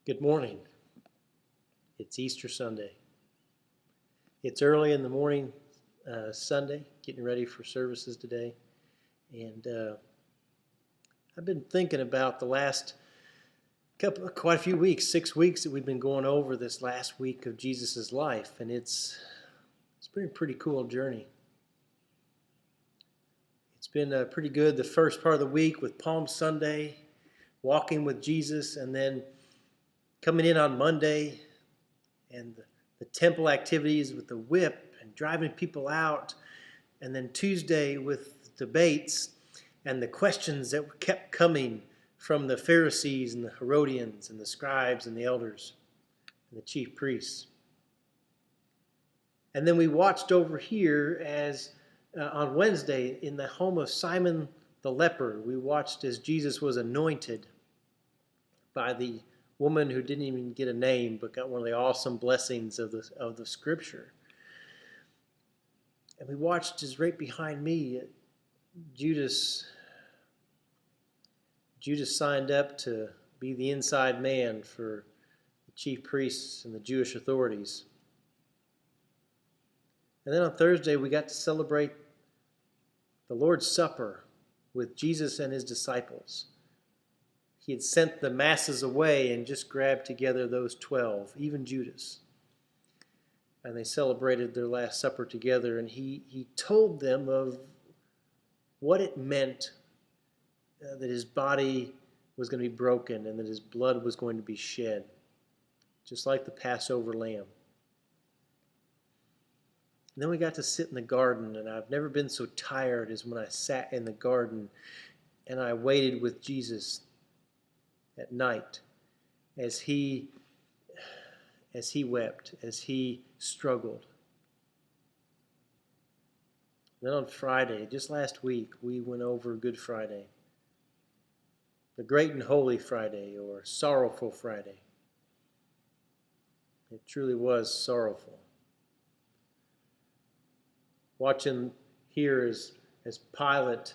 Good morning. It's Easter Sunday. It's early in the morning Sunday, getting ready for services today. And I've been thinking about the last quite a few weeks, 6 weeks that we've been going over this last week of Jesus' life. And it's been a pretty cool journey. It's been pretty good the first part of the week with Palm Sunday, walking with Jesus, and then coming in on Monday and the temple activities with the whip and driving people out, and then Tuesday with debates and the questions that kept coming from the Pharisees and the Herodians and the scribes and the elders and the chief priests. And then we watched over here as on Wednesday in the home of Simon the leper, we watched as Jesus was anointed by the woman who didn't even get a name but got one of the awesome blessings of the scripture. And we watched as right behind me Judas signed up to be the inside man for the chief priests and the Jewish authorities. And then on Thursday we got to celebrate the Lord's Supper with Jesus and his disciples. He had sent the masses away and just grabbed together those 12, even Judas. And they celebrated their Last Supper together, and he told them of what it meant that his body was going to be broken and that his blood was going to be shed, just like the Passover lamb. And then we got to sit in the garden, and I've never been so tired as when I sat in the garden and I waited with Jesus at night as he wept, as he struggled. Then on Friday, just last week, we went over Good Friday, the Great and Holy Friday, or Sorrowful Friday. It truly was sorrowful. Watching here as Pilate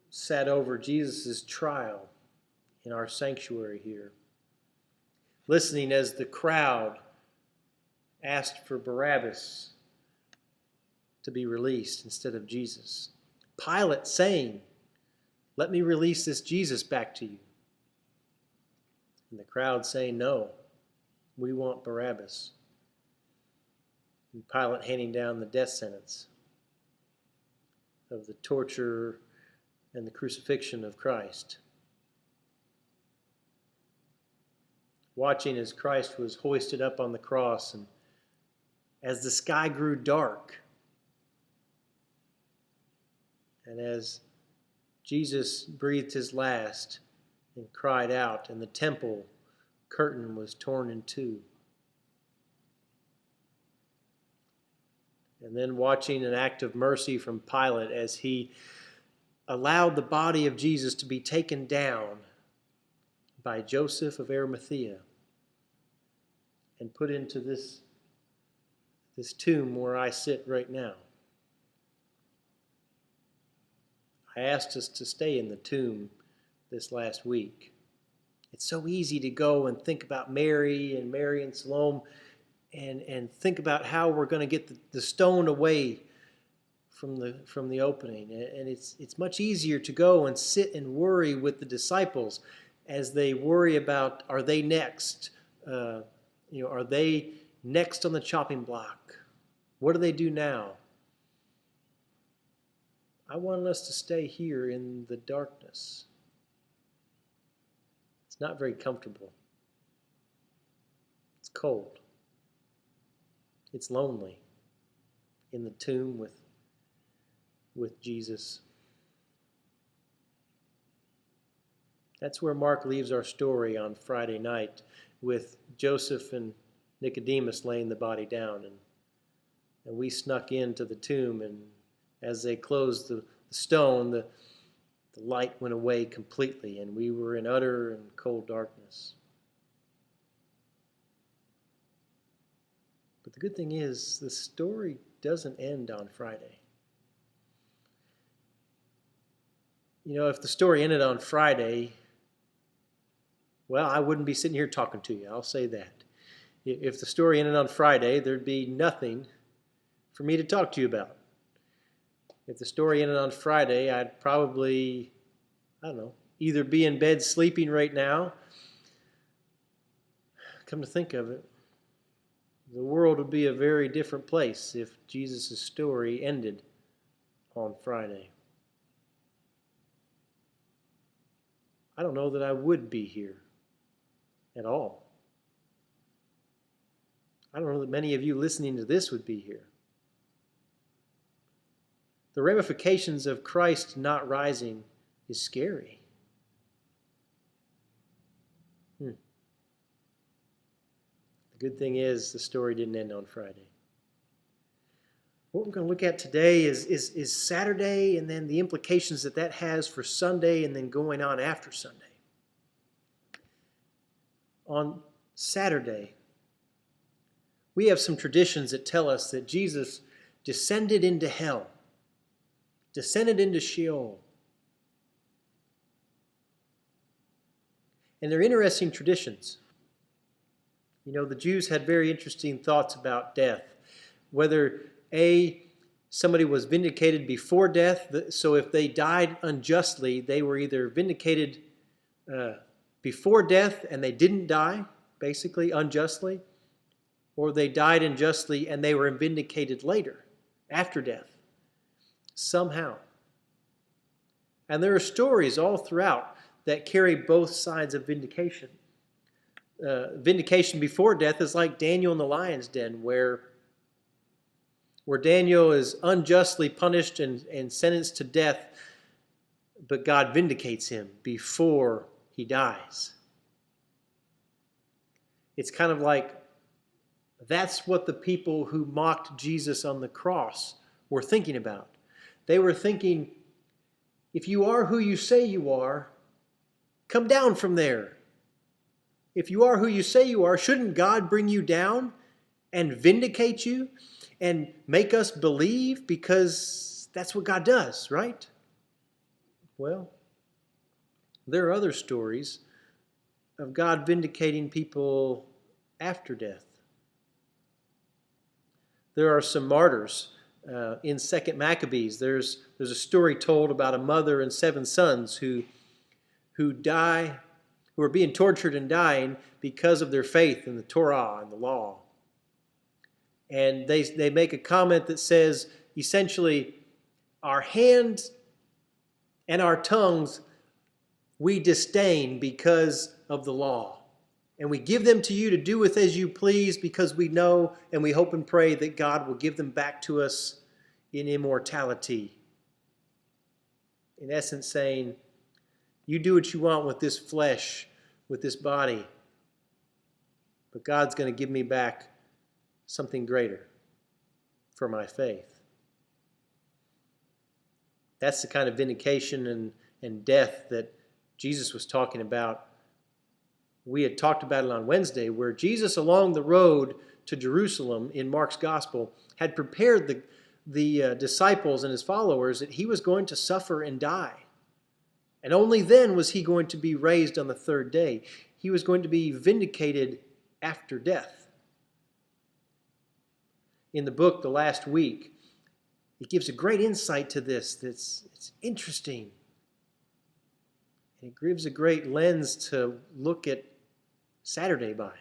sat over Jesus' trial in our sanctuary here, listening as the crowd asked for Barabbas to be released instead of Jesus. Pilate saying, "Let me release this Jesus back to you." And the crowd saying, "No, we want Barabbas." And Pilate handing down the death sentence of the torture and the crucifixion of Christ. Watching as Christ was hoisted up on the cross, and as the sky grew dark, and as Jesus breathed his last and cried out, and the temple curtain was torn in two. And then watching an act of mercy from Pilate as he allowed the body of Jesus to be taken down by Joseph of Arimathea and put into this tomb where I sit right now. I asked us to stay in the tomb this last week. It's so easy to go and think about Mary and Salome and think about how we're going to get the stone away from the opening. And it's much easier to go and sit and worry with the disciples as they worry about, are they next? Are they next on the chopping block? What do they do now? I wanted us to stay here in the darkness. It's not very comfortable. It's cold. It's lonely in the tomb with Jesus. That's where Mark leaves our story on Friday night, with Joseph and Nicodemus laying the body down. And we snuck into the tomb, and as they closed the stone, the light went away completely, and we were in utter and cold darkness. But the good thing is, the story doesn't end on Friday. You know, if the story ended on Friday, well, I wouldn't be sitting here talking to you. I'll say that. If the story ended on Friday, there'd be nothing for me to talk to you about. If the story ended on Friday, I'd probably, I don't know, either be in bed sleeping right now. Come to think of it, the world would be a very different place if Jesus' story ended on Friday. I don't know that I would be here at all. I don't know that many of you listening to this would be here. The ramifications of Christ not rising is scary. The good thing is the story didn't end on Friday. What we're going to look at today is Saturday and then the implications that has for Sunday and then going on after Sunday. On Saturday, we have some traditions that tell us that Jesus descended into hell, descended into Sheol. And they're interesting traditions. You know, the Jews had very interesting thoughts about death. Whether, somebody was vindicated before death, so if they died unjustly, they were either vindicated before death and they didn't die, basically unjustly, or they died unjustly and they were vindicated later, after death, somehow. And there are stories all throughout that carry both sides of vindication. Vindication before death is like Daniel in the lion's den, where Daniel is unjustly punished and sentenced to death, but God vindicates him before he dies. It's kind of like that's what the people who mocked Jesus on the cross were thinking about. They were thinking, if you are who you say you are, come down from there. If you are who you say you are, shouldn't God bring you down and vindicate you and make us believe? Because that's what God does, right? Well, there are other stories of God vindicating people after death. There are some martyrs in 2 Maccabees. There's a story told about a mother and 7 sons who are being tortured and dying because of their faith in the Torah and the law. And they make a comment that says, essentially, our hands and our tongues we disdain because of the law. And we give them to you to do with as you please, because we know and we hope and pray that God will give them back to us in immortality. In essence saying, you do what you want with this flesh, with this body, but God's going to give me back something greater for my faith. That's the kind of vindication and death that Jesus was talking about. We had talked about it on Wednesday, where Jesus along the road to Jerusalem in Mark's Gospel had prepared the disciples and his followers that he was going to suffer and die. And only then was he going to be raised on the 3rd day. He was going to be vindicated after death. In the book, The Last Week, it gives a great insight to this. It's interesting. And it gives a great lens to look at Saturday by.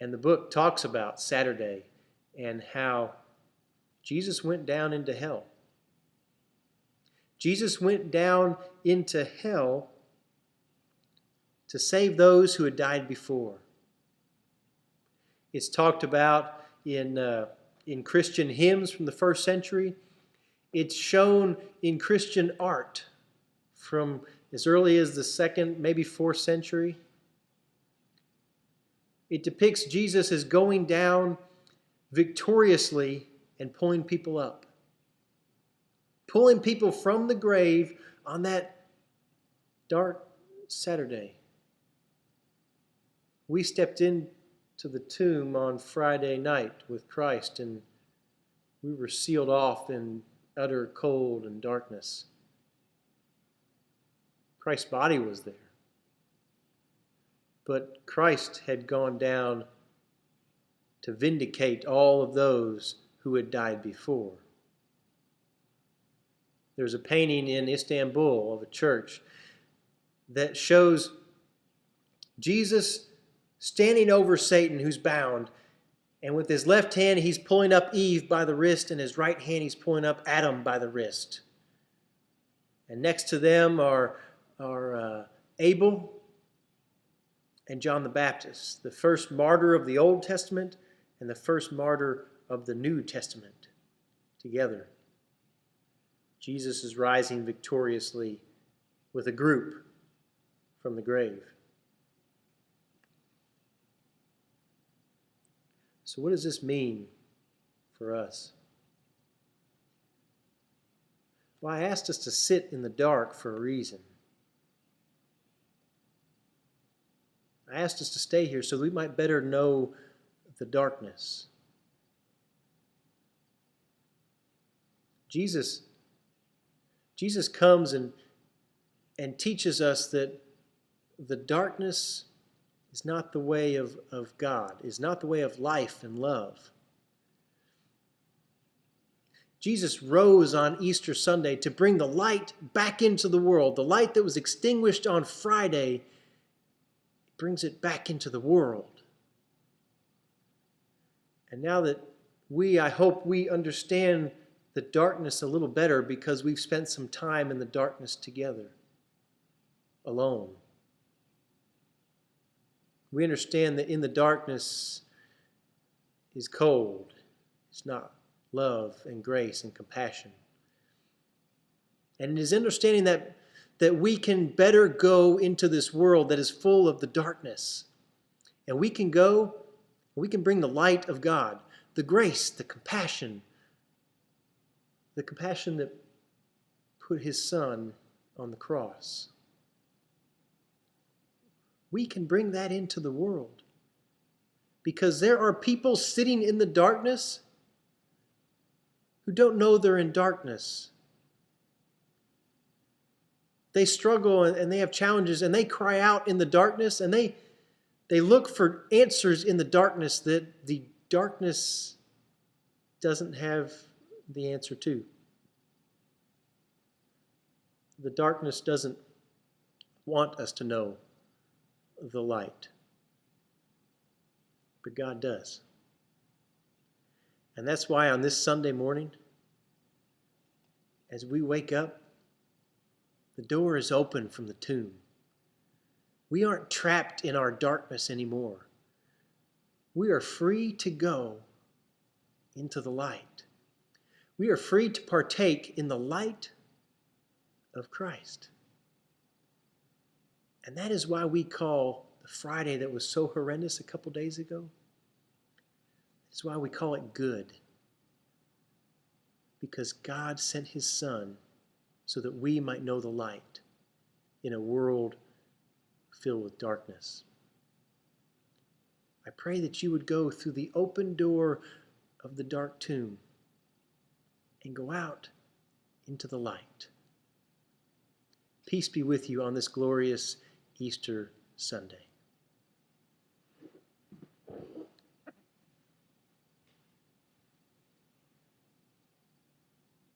And the book talks about Saturday and how Jesus went down into hell. Jesus went down into hell to save those who had died before. It's talked about in Christian hymns from the 1st century. It's shown in Christian art from as early as the 2nd, maybe 4th century. It depicts Jesus as going down victoriously and pulling people up. Pulling people from the grave on that dark Saturday. We stepped into the tomb on Friday night with Christ, and we were sealed off in utter cold and darkness. Christ's body was there. but Christ had gone down to vindicate all of those who had died before. There's a painting in Istanbul of a church that shows Jesus standing over Satan who's bound, and with his left hand he's pulling up Eve by the wrist, and his right hand he's pulling up Adam by the wrist. And next to them are Abel and John the Baptist, the first martyr of the Old Testament and the first martyr of the New Testament, together. Jesus is rising victoriously with a group from the grave. So what does this mean for us? Well, I asked us to sit in the dark for a reason. I asked us to stay here so we might better know the darkness. Jesus comes and teaches us that the darkness is not the way of God, is not the way of life and love. Jesus rose on Easter Sunday to bring the light back into the world. The light that was extinguished on Friday brings it back into the world. And now that I hope we understand the darkness a little better because we've spent some time in the darkness together, alone. We understand that in the darkness is cold. It's not love and grace and compassion. And it is understanding that we can better go into this world that is full of the darkness. And we can bring the light of God, the grace, the compassion that put his Son on the cross. We can bring that into the world because there are people sitting in the darkness who don't know they're in darkness. They struggle and they have challenges and they cry out in the darkness and they look for answers in the darkness that the darkness doesn't have the answer to. The darkness doesn't want us to know the light, but God does. And that's why on this Sunday morning, as we wake up, the door is open from the tomb. We aren't trapped in our darkness anymore. We are free to go into the light. We are free to partake in the light of Christ. And that is why we call the Friday that was so horrendous a couple days ago, that's why we call it good. Because God sent his Son so that we might know the light in a world filled with darkness. I pray that you would go through the open door of the dark tomb and go out into the light. Peace be with you on this glorious Easter Sunday.